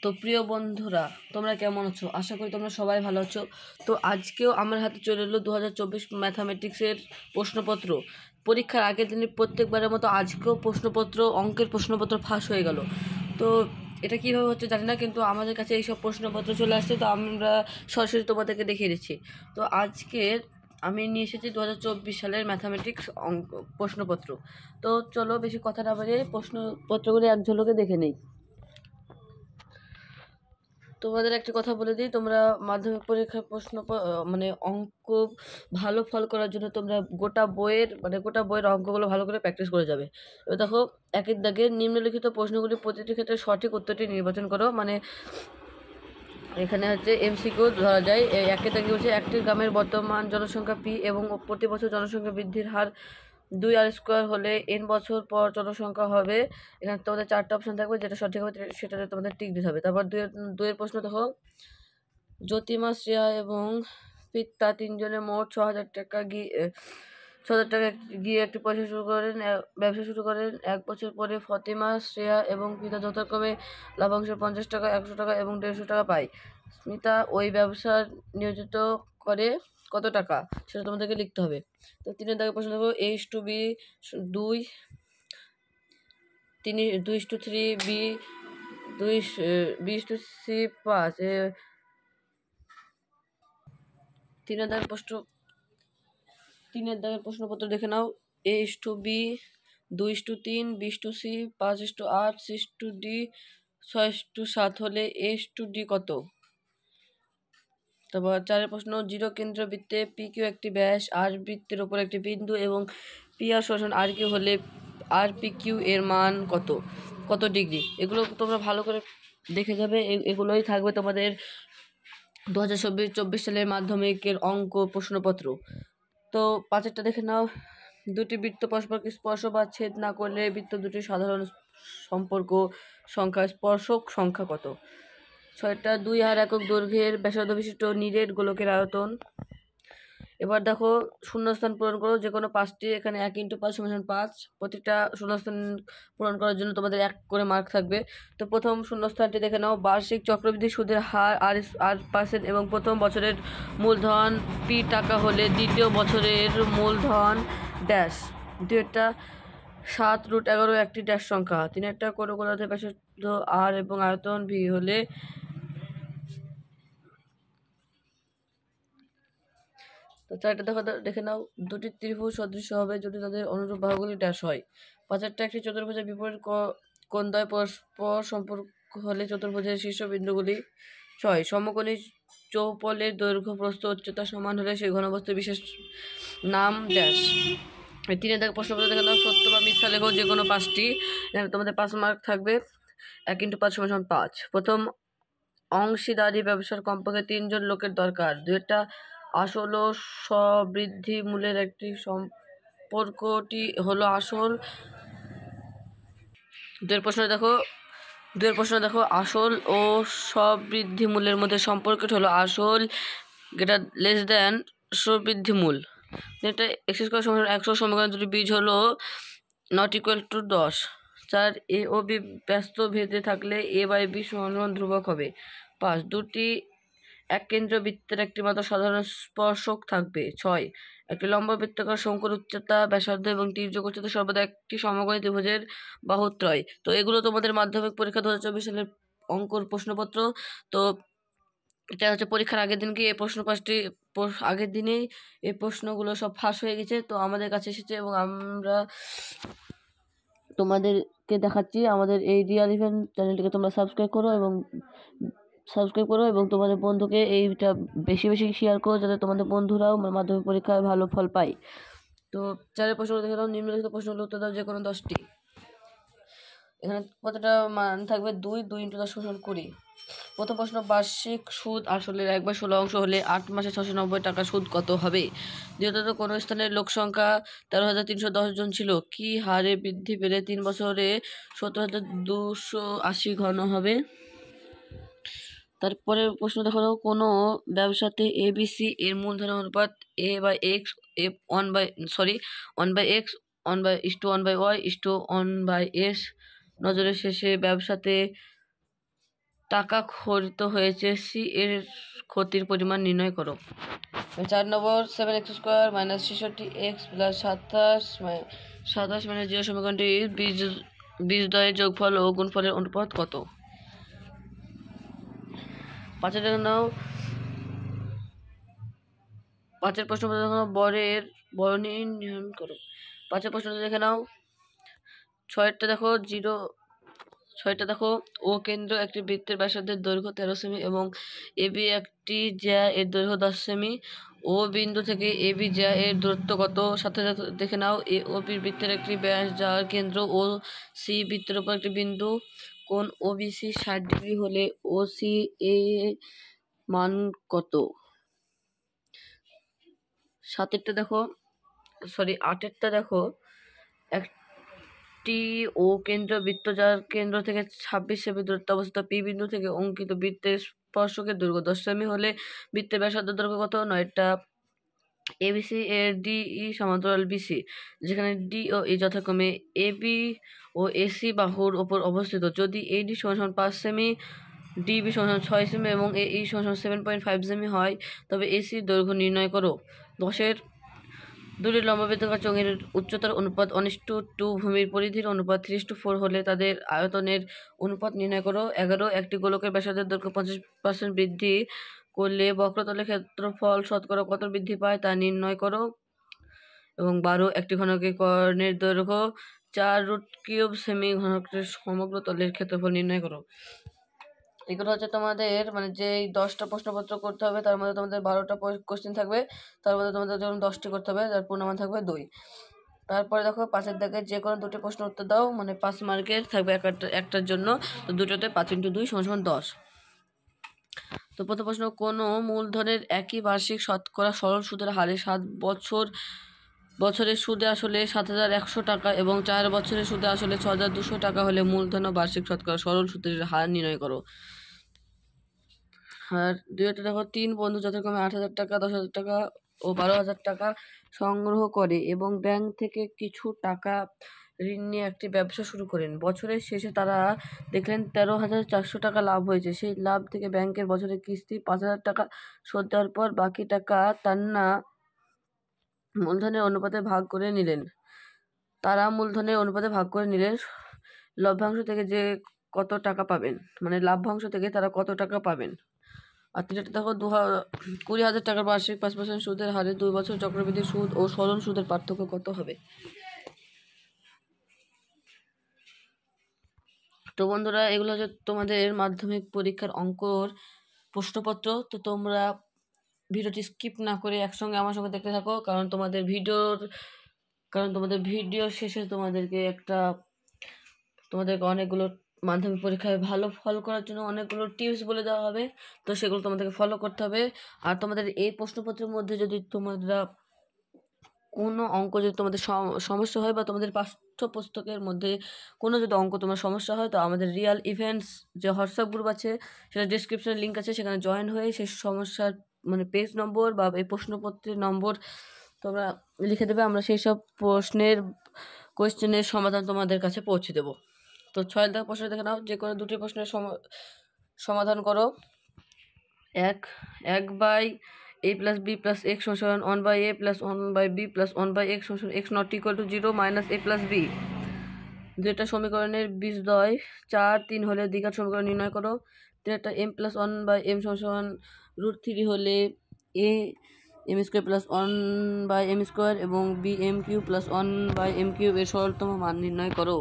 তো প্রিয় বন্ধুরা, তোমরা কেমন আছো? আশা করি তোমরা সবাই ভালো আছো। তো আজকেও আমার হাতে চলে এলো 2024 ম্যাথামেটিক্সের প্রশ্নপত্র। পরীক্ষার আগের দিনে প্রত্যেকবারের মতো আজকেও অঙ্কের প্রশ্নপত্র ফাঁস হয়ে গেল। তো এটা কীভাবে হচ্ছে জানি না, কিন্তু আমাদের কাছে এইসব প্রশ্নপত্র চলে আসছে, তো আমরা সরাসরি তোমাদেরকে দেখিয়ে দিচ্ছি। তো আজকের আমি নিয়ে এসেছি 2024 সালের ম্যাথামেটিক্স প্রশ্নপত্র। তো চলো বেশি কথা না বাড়িয়ে প্রশ্নপত্রগুলি এক ঝলকে দেখে নেই। তোমাদের একটি কথা বলে দিই, তোমরা মাধ্যমিক পরীক্ষার অঙ্ক ভালো ফল করার জন্য তোমরা গোটা বইয়ের অঙ্কগুলো ভালো করে প্র্যাকটিস করে যাবে। এবার দেখো, একের দাগে নিম্নলিখিত প্রশ্নগুলি প্রতিটি ক্ষেত্রে সঠিক উত্তরটি নির্বাচন করো। এখানে হচ্ছে এমসিকিউ ধরা যায়। একের দাগে বলছে একটি গ্রামের বর্তমান জনসংখ্যা পি এবং প্রতি বছর জনসংখ্যা বৃদ্ধির হার 2r² হলে n বছর পর জনসংখ্যা হবে। এখানে তোমাদের 4টা অপশন থাকবে, যেটা সঠিক হবে সেটাতে তোমাদের টিক দিতে হবে। তারপর দুইয়ের প্রশ্ন দেখো, জ্যোতিমা, শ্রেয়া এবং পিতা তিনজনে মোট 6,000 টাকা গিয়ে একটি ব্যবসা শুরু করেন। 1 বছর পরে ফতিমা, শ্রেয়া এবং পিতা যথাক্রমে লাভাংশ 50 টাকা, 100 টাকা এবং 150 টাকা পায়। স্মিতা ওই ব্যবসা নিয়োজিত করে কত টাকা, সেটা তোমাদেরকে লিখতে হবে। তো 3 দাগের প্রশ্ন দেখো, A:B 2, 2:3, B:C 5। 3 দাগের প্রশ্নপত্র দেখে নাও। A:B 2:3, B:C 5:8, C:D 6:7 হলে A:D কত? তারপর 4 প্রশ্ন, 0 কেন্দ্র বৃত্তে PQ একটি ব্যাস, R বৃত্তের উপর একটি বিন্দু এবং PR সমান RQ হলে RPQ এর মান কত ডিগ্রি? এগুলো তোমরা ভালো করে দেখে যাবে। এগুলোই থাকবে তোমাদের 2024 সালের মাধ্যমিকের অঙ্ক প্রশ্নপত্র। তো 5টা দেখে নাও। দুটি বৃত্ত পরস্পরকে স্পর্শ বা ছেদ না করলে বৃত্ত দুটির সাধারণ সম্পর্ক সংখ্যা স্পর্শক সংখ্যা কত? 6টা 2r একক দৈর্ঘ্যের ব্যাসার্ধ বিশিষ্ট নিরেট গোলকের আয়তন। এবার দেখো, শূন্যস্থান পূরণ করো যে কোনো 5টি। এখানে 1 × 5 = 5। প্রতিটা শূন্যস্থান পূরণ করার জন্য তোমাদের 1 করে মার্ক থাকবে। তো প্রথম শূন্যস্থানটি দেখে নাও, বার্ষিক চক্রবৃদ্ধি সুদের হার R% এবং প্রথম বছরের মূলধন P টাকা হলে দ্বিতীয় বছরের মূলধন ড্যাশ। 2টা 7√11 একটি ড্যাশ সংখ্যা। 3টা কোনো গোলার্ধের ব্যাসার্ধ R এবং আয়তন V হলে। তো 4টা দেখে নাও, দুটি ত্রিভুজ সদৃশ হবে যদি তাদের অনুরূপ বাহুগুলি ড্যাশ হয়। 5টা একটি চতুর্ভুজের বিপরীত কোণদ্বয় পরস্পর সম্পর্ক হলে চতুর্ভুজের শীর্ষবিন্দুগুলি 6। সমকোণী চৌপলের দৈর্ঘ্য প্রস্থ উচ্চতা সমান হলে সেই ঘনবস্তুর বিশেষ নাম ড্যাশ। 3 দাগ প্রশ্নপত্র দেখে নাও, সত্য বা মিথ্যা লেখো যে কোনো 5টি। এখানে তোমাদের 5 মার্ক থাকবে। 1 × 5 = 5। প্রথম অংশীদারি ব্যবসার কমপক্ষে 3 জন লোকের দরকার। 2টা আসল ও সবৃদ্ধি মূলের একটি সম্পর্কটি হলো আসল। 2 প্রশ্ন দেখো, আসল ও সবৃদ্ধি মূলের মধ্যে সম্পর্কটি হলো আসল > সবৃদ্ধি মূল। এটা x² = 100 সমীকরণ দুটি বীজ হলো ≠ 10। 4 A ও B ব্যস্ত ভেদে থাকলে A/B = ধ্রুবক হবে। 5 দুটি এক কেন্দ্র বৃত্তের একটি মাত্র সাধারণ স্পর্শক থাকবে। 6 একটি লম্ব বৃত্তাকার শঙ্কুর উচ্চতা, ব্যাসার্ধ এবং তির্যক উচ্চতা সর্বদা একটি সমকোণী ত্রিভুজের বাহুত্রয়। তো এগুলো তোমাদের মাধ্যমিক পরীক্ষা 2024 সালের অঙ্কর প্রশ্নপত্র। তো এটা হচ্ছে পরীক্ষার আগের দিনকে এই আগের দিনেই এই প্রশ্নগুলো সব ফাঁস হয়ে গেছে। তো আমাদের কাছে এসেছে এবং আমরা তোমাদেরকে দেখাচ্ছি। আমাদের এই রিয়াল ইভেন্ট চ্যানেলটিকে তোমরা সাবস্ক্রাইব করো এবং তোমাদের বন্ধুকে এইটা বেশি শেয়ার করো, যাতে তোমাদের বন্ধুরাও মাধ্যমিক পরীক্ষায় ভালো ফল পায়। তো 4 প্রশ্ন দেখে নাও, নিম্নলিখিত প্রশ্নগুলো উত্তর দাও যে কোনো 10টি। এখানে কতটা মান থাকবে? 2 × 10 = 20। প্রথম প্রশ্ন, বার্ষিক সুদ আসলের 1/16 হলে 8 মাসে 690 টাকা সুদ কত হবে? দ্বিতীয়ত, কোনো স্থানের লোকসংখ্যা 13,310 জন ছিল, কি হারে বৃদ্ধি পেলে 3 বছরে 70,280 ঘন হবে? তারপরে প্রশ্ন দেখো, কোনো ব্যবসাতে ABC এর মূলধনের অনুপাত 1/x 1/y 1/s। নজরের শেষে ব্যবসাতে টাকা খরিত হয়েছে সি এর ক্ষতির পরিমাণ নির্ণয় করো। 4 নম্বর 7x² - 66x + 27 - 0 সমীকরণটি বীজদ্বয়ের যোগফল ও গুণফলের অনুপাত কত? 5 নাও 5 প্রশ্ন বরণী নির্ণয় করো। 5 প্রশ্ন দেখে নাও। 6টা দেখো 6টা দেখো ও কেন্দ্র একটি বৃত্তের ব্যাসার্ধের দৈর্ঘ্য 13 সেমি এবং এবি একটি জ্যা এর দৈর্ঘ্য 10 সেমি। ও বিন্দু থেকে এবি জ্যা এর দূরত্ব কত? সাথে দেখে নাও এ ও বি বৃত্তের একটি ব্যাস যার কেন্দ্র ও সি বৃত্তের উপর একটি বিন্দু। কোণ ওবিসি 60 ডিগ্রি হলে ও সি এ মান কত? 7টা দেখো 8টা দেখো একটি ও কেন্দ্র বৃত্ত যার কেন্দ্র থেকে 26 সেমি দূরত্বে অবস্থিত পি বিন্দু থেকে অঙ্কিত বৃত্তের স্পর্শকের দৈর্ঘ্য 10 সেমি হলে বৃত্তের ব্যাসার্ধ দৈর্ঘ্য কত? 9টা এবিসি এর ডিই সমান্তরাল বিসি যেখানে ডি ও ই যথাক্রমে এবি ও এসি বাহুর ওপর অবস্থিত। যদি এডি সমান 5 সেমি, ডিবি সমান 6 সেমি এবং এই সমান 7.5 সেমি হয় তবে এসির দৈর্ঘ্য নির্ণয় করো। 10 দুটি লম্ববৃত্তাকার চোঙের উচ্চতার অনুপাত 1:2, ভূমির পরিধির অনুপাত 3:4 হলে তাদের আয়তনের অনুপাত নির্ণয় করো। 11 একটি গোলকের ব্যাসার্ধের দৈর্ঘ্য 50% বৃদ্ধি করলে বক্রতলের ক্ষেত্রফল শতকরা কত বৃদ্ধি পায় তা নির্ণয় করো। এবং 12 একটি ঘনকের কর্ণের দৈর্ঘ্য 4√³ সেমি, ঘনকের সমগ্র তলের ক্ষেত্রফল নির্ণয় করো। এগুলো হচ্ছে তোমাদের যে 10টা প্রশ্নপত্র করতে হবে তার মধ্যে তোমাদের 12টা কোশ্চেন থাকবে, তার মধ্যে তোমাদের যখন 10টি করতে হবে তার পূর্ণমান থাকবে 2। তারপরে দেখো 5 দাগে যে কোনো 2টি প্রশ্ন উত্তর দাও, 5 মার্কের থাকবে একটার জন্য, তো দুটোতে 5 × 2 = 10। তো প্রথম প্রশ্ন, কোনো মূলধনের একই বার্ষিক শতকরা সরল সুদের হারে 7 বছরের সুদে আসলে 7,100 টাকা এবং 4 বছরের সুদে আসলে 6,200 টাকা হলে মূলধন ও বার্ষিক শতকরা সরল সুদের হার নির্ণয় করো। আর 2টা দেখো 3 বন্ধু যথাক্রমে 8,000 টাকা, 10,000 টাকা ও 12,000 টাকা সংগ্রহ করে এবং ব্যাংক থেকে কিছু টাকা ঋণ নিয়ে একটি ব্যবসা শুরু করেন। বছরের শেষে তারা দেখলেন 13,400 টাকা লাভ হয়েছে। সেই লাভ থেকে ব্যাংকের বছরের কিস্তি 5,000 টাকা শোধ দেওয়ার পর বাকি টাকা তারা মূলধনের অনুপাতে ভাগ করে নিলেন। লভ্যাংশ থেকে যে কত টাকা পাবেন, লাভ্যাংশ থেকে তারা কত টাকা পাবেন। আর 3টা দেখো 20,000 টাকার বার্ষিক 5% সুদের হারে 2 বছর চক্রবৃদ্ধি সুদ ও সরল সুদের পার্থক্য কত হবে? তো বন্ধুরা, এগুলো হচ্ছে তোমাদের মাধ্যমিক পরীক্ষার অঙ্কর প্রশ্নপত্র। তো তোমরা ভিডিওটি স্কিপ না করে একসঙ্গে আমার সঙ্গে দেখতে থাকো, কারণ তোমাদের ভিডিও শেষে তোমাদেরকে অনেকগুলো মাধ্যমিক পরীক্ষায় ভালো ফল করার জন্য অনেকগুলো টিপস বলে দেওয়া হবে। তো সেগুলো তোমাদেরকে ফলো করতে হবে। আর তোমাদের এই প্রশ্নপত্রের মধ্যে যদি তোমরা কোনো অঙ্ক যদি তোমাদের সমস্যা হয় বা তোমাদের পাঠ্যপুস্তকের মধ্যে কোনো যদি অঙ্ক তোমার সমস্যা হয়, তো আমাদের রিয়াল ইভেন্টস যে হোয়াটসঅ্যাপ গ্রুপ আছে, সেটা ডিসক্রিপশনে লিঙ্ক আছে, সেখানে জয়েন হয়ে সেই সমস্যার পেজ নম্বর বা এই প্রশ্নপত্রের নম্বর তোমরা লিখে দেবে। আমরা সেই সব কোয়েশ্চেনের সমাধান তোমাদের কাছে পৌঁছে দেবো। তো 6 প্রশ্ন দেখে নাও। যে কোনো 2টি প্রশ্নের সমাধান করো। 1/a + b + x = 1/a + 1/b + 1/x = x not equal to 0 - a + b। যেটা সমীকরণের বীজদ্বয় 4, 3 হলে দ্বিঘাত সমীকরণ নির্ণয় করো। 3টা m + 1/m = √3 হলে a m² + 1/m² এবং b m³ + 1/m³ এর সরলতম মান নির্ণয় করো।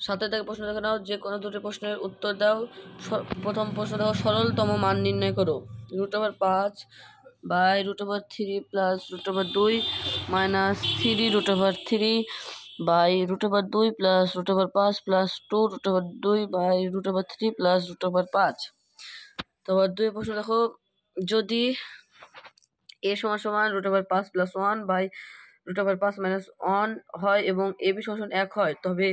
7 প্রশ্ন দেখে নাও। যে কোনো 2টি প্রশ্নের উত্তর দাও। প্রথম প্রশ্ন দেখো, সরলতম মান নির্ণয় করো। √5/√3 + √2 - 3√3/2 + √5 + 2√2/√3 + √5। তারপর 2 প্রশ্ন দেখো, যদি a = √5 + 1/√5 - 1 হয় এবং ab = 1 হয় তবে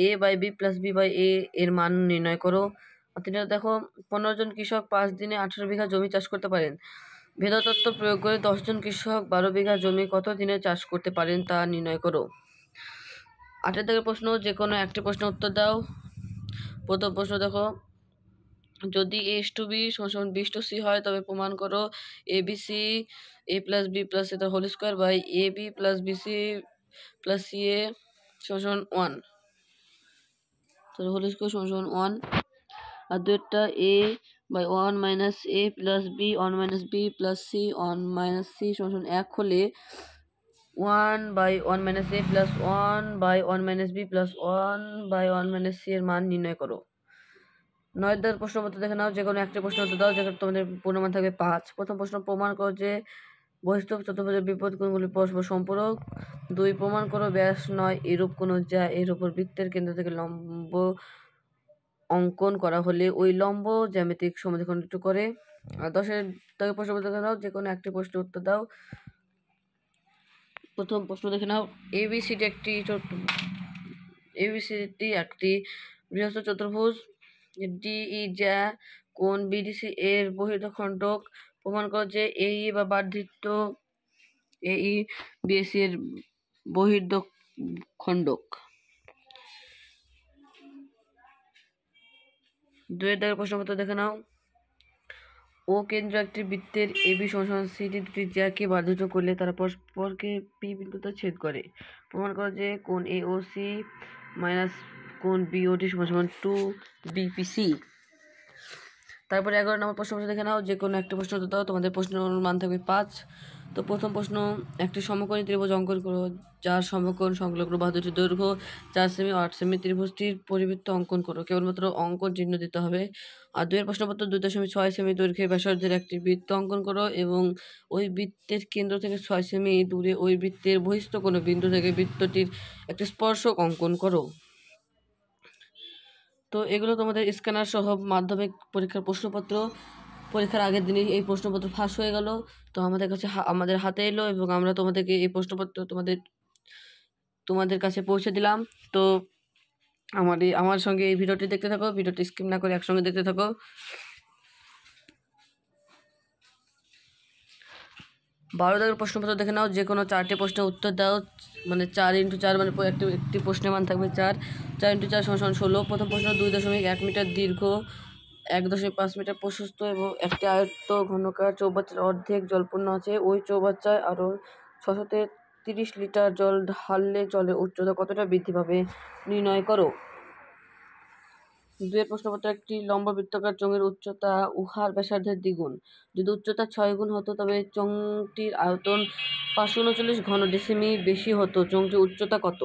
a/b + b/a এর মান নির্ণয় করো। 3টা দেখো, 15 জন কৃষক 5 দিনে 18 বিঘা জমি চাষ করতে পারেন। ভেদা তত্ত্ব প্রয়োগ করে 10 জন কৃষক 12 বিঘা জমি কত দিনে চাষ করতে পারেন তা নির্ণয় করো। 8 প্রশ্ন, যে কোনো একটি প্রশ্ন উত্তর দাও। প্রথম প্রশ্ন দেখো, যদি A/B সমান B/C হয় তবে প্রমাণ করো ABC A+B+C তার হোল স্কোয়ার বাই AB+BC+CA সমান 1 তার হোল স্কোয়ার সমান 1। আর দুইটা A/1 - A+B 1 - B+C 1 - C সমান 1 হলে 1/1 - A plus 1/1 - B plus 1/1 - C এর মান নির্ণয় করো। 9 প্রশ্ন উত্তর দেখে নাও, যে কোনো একটি প্রশ্ন উত্তর দাও যেখানে তোমাদের পূর্ণমান থাকবে 5। প্রথম প্রশ্ন, প্রমাণ করো যে বহিস্থ চতুর্ভুজের বিপরীত কোণগুলি পরস্পর সম্পূরক। 2 প্রমাণ করো ব্যাস নয় এরূপ কোণ যা এর উপর বৃত্তের কেন্দ্র থেকে লম্ব অঙ্কন করা হলে ওই লম্ব জ্যামিতিক সমদ্বিখণ্ডিত করে। আর 10 প্রশ্ন দেখে নাও, যে কোনো একটি প্রশ্নের উত্তর দাও। প্রথম প্রশ্ন দেখে নাও, এবিসিডি একটি বৃহৎ চতুর্ভুজ। ডিই যা কোণ বিডিসি এর বহির্খণ্ডক। প্রমাণ করো যে এই বা বর্ধিত এই বিএসি এর বহির্খণ্ডক। 2 প্রশ্নপত্র দেখে নাও, ও কেন্দ্র একটি বৃত্তের এবি সমান সিডি দুটি জ্যাকে বর্ধিত করলে তারা পরস্পরকে পি বিন্দুতে ছেদ করে। প্রমাণ করো যে কোণ এওসি মাইনাস কোণ বিওডি সমান 2BPC। তারপরে 11 নম্বর প্রশ্ন দেখে নাও, যে কোনো একটা প্রশ্ন দাও, তোমাদের প্রশ্নের মান থাকবে 5। তো প্রথম প্রশ্ন, একটি সমকোণী ত্রিভুজ অঙ্কন করো যার সমকোণ সংলগ্ন বাহুটির দৈর্ঘ্য 4 সেমি 8 সেমি। ত্রিভুজটির পরিবৃত্ত অঙ্কন করো। কেবলমাত্র অঙ্কন চিহ্ন দিতে হবে। আর 2 প্রশ্নপত্র 2.6 সেমি দৈর্ঘ্যের ব্যাসার্ধের একটি বৃত্ত অঙ্কন করো এবং ওই বৃত্তের কেন্দ্র থেকে 6 সেমি দূরে ওই বৃত্তের বহিস্থ কোনো বিন্দু থেকে বৃত্তটির একটি স্পর্শক অঙ্কন করো। তো এগুলো তোমাদের স্ক্যানার সহ মাধ্যমিক পরীক্ষার প্রশ্নপত্র। পরীক্ষার আগের দিনই এই প্রশ্নপত্র ফাঁস হয়ে গেল, তো আমাদের কাছে আমাদের হাতে এলো এবং আমরা তোমাদেরকে এই প্রশ্নপত্র তোমাদের কাছে পৌঁছে দিলাম। তো আমার সঙ্গে এই ভিডিওটি দেখতে থাকো, ভিডিওটি স্কিপ না করে একসঙ্গে দেখতে থাকো। 12 প্রশ্নপত্র দেখে নাও, যে কোনো 4টি প্রশ্নের উত্তর দাও। মানে 4 × 4 মানে একটি প্রশ্নের মান থাকবে 4। 4 × 4 = 16। প্রথম প্রশ্ন, 2.1 মিটার দীর্ঘ 1.5 মিটার প্রশস্ত এবং একটি আয়ত্ত ঘনকার চৌবাচ্চার অর্ধেক জলপূর্ণ আছে। ওই চৌবাচ্চায় আরও 630 লিটার জল ঢাললে জলের উচ্চতা কতটা বৃদ্ধি পাবে নির্ণয় করো। 2 প্রশ্নপত্র, একটি লম্ব বৃত্তাকার চোঙের উচ্চতা উহার ব্যাসার্ধের দ্বিগুণ। যদি উচ্চতা 6 গুণ হতো তবে চোঙটির আয়তন 539 ঘন ডেসিমি বেশি হতো। চোঙটির উচ্চতা কত?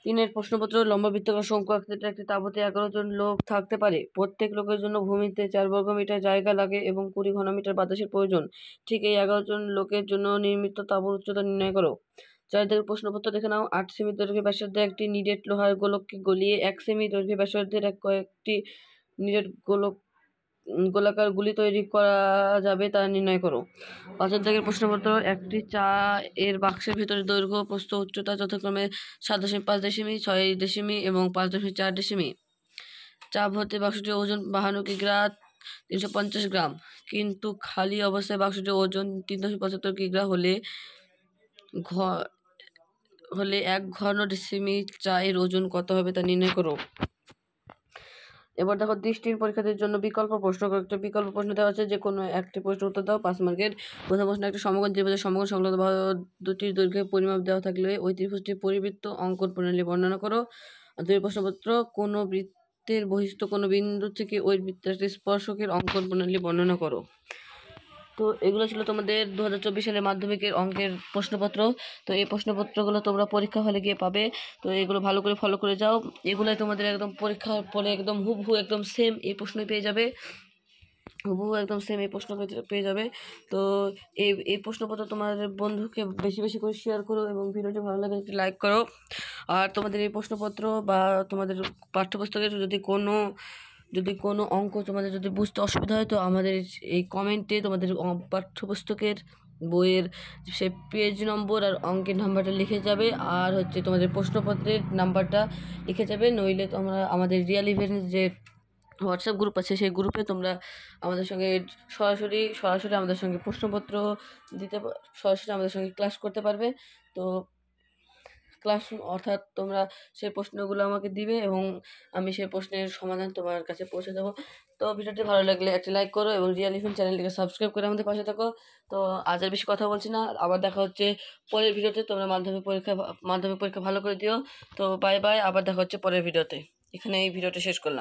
3 প্রশ্নপত্র, লম্ব বৃত্তাকার শঙ্কু আকৃতির একটি তাঁবুতে 11 জন লোক থাকতে পারে। প্রত্যেক লোকের জন্য ভূমিতে 4 বর্গমিটার জায়গা লাগে এবং 20 ঘনমিটার বাতাসের প্রয়োজন। ঠিক এই 11 জন লোকের জন্য নির্মিত তাঁবুর উচ্চতা নির্ণয় করো। 4 প্রশ্নপত্র দেখে নাও, 8 সেমি দৈর্ঘ্যের ব্যাসার্ধের একটি নিরেট লোহার গোলককে গলিয়ে 1 সেমি দৈর্ঘ্যের ব্যাসার্ধের কয়েকটি নিরেট গোলাকার গুলি তৈরি করা যাবে তা নির্ণয় করো। 5 প্রশ্নপত্র, একটি চা এর বাক্সের ভিতরে দৈর্ঘ্য প্রস্থ উচ্চতা যথাক্রমে 7.5 ডেসিমি 6 ডেসিমি এবং 5.4 ডেসিমি। চা ভর্তি বাক্সটির ওজন 52 কিগ্রা 350 গ্রাম, কিন্তু খালি অবস্থায় বাক্সটির ওজন 375 কিগ্রা হলে 1 ঘন ডেসিমি চা এর ওজন কত হবে তা নির্ণয় করো। এবার দেখো, দৃষ্টিহীন পরীক্ষার্থীর জন্য বিকল্প প্রশ্ন। একটা বিকল্প প্রশ্ন দেওয়া আছে, যে কোনো একটি প্রশ্ন উত্তর দাও 5 মার্কের। প্রথম প্রশ্ন, একটা সমকোণ ত্রিভুজের সমকোণ সংলগ্ন বাহু দুটির দৈর্ঘ্যের পরিমাপ দেওয়া থাকলে ওই ত্রিভুজটির পরিবৃত্ত অঙ্কন প্রণালী বর্ণনা করো। 2 প্রশ্নপত্র, কোনো বৃত্তের বহিস্থ কোনো বিন্দু থেকে ওই বৃত্তের একটি স্পর্শকের অঙ্কন প্রণালী বর্ণনা করো। তো এগুলো ছিল তোমাদের 2024 সালের মাধ্যমিকের অঙ্কের প্রশ্নপত্র। তো এই প্রশ্নপত্রগুলো তোমরা পরীক্ষা হলে গিয়ে পাবে। তো এগুলো ভালো করে ফলো করে যাও। এগুলোই তোমাদের একদম পরীক্ষার পরে একদম হুবহু একদম সেম এই প্রশ্নই পেয়ে যাবে, হুবহু একদম সেম এই প্রশ্ন পেয়ে যাবে। তো এই প্রশ্নপত্র তোমাদের বন্ধুকে বেশি বেশি করে শেয়ার করো এবং ভিডিওটি ভালো লাগে একটি লাইক করো। আর তোমাদের এই প্রশ্নপত্র বা তোমাদের পাঠ্যপুস্তকের যদি কোনো অঙ্ক তোমাদের যদি বুঝতে অসুবিধা হয়, তো আমাদের এই কমেন্টে তোমাদের পাঠ্যপুস্তকের বইয়ের সে পেজ নম্বর আর অঙ্কের নাম্বারটা লিখে যাবে, আর তোমাদের প্রশ্নপত্রের নাম্বারটা লিখে যাবে। নইলে তোমরা আমাদের রিয়েল ইভেন্ট যে হোয়াটসঅ্যাপ গ্রুপ আছে সেই গ্রুপে তোমরা আমাদের সঙ্গে সরাসরি আমাদের সঙ্গে প্রশ্নপত্র সরাসরি আমাদের সঙ্গে ক্লাস করতে পারবে। তো ক্লাসরুম, অর্থাৎ তোমরা সেই প্রশ্নগুলো আমাকে দিবে এবং আমি সেই প্রশ্নের সমাধান তোমার কাছে পৌঁছে দেবো। তো ভিডিওটি ভালো লাগলে একটি লাইক করো এবং রিয়েল ইনফো চ্যানেলটিকে সাবস্ক্রাইব করে আমাদের পাশে থাকো। তো আজ আর বেশি কথা বলছি না, আবার দেখা হচ্ছে পরের ভিডিওতে। তোমরা মাধ্যমিক পরীক্ষা ভালো করে দিও। তো বাই বাই, আবার দেখা হচ্ছে পরের ভিডিওতে। এখানে এই ভিডিওটা শেষ করলাম।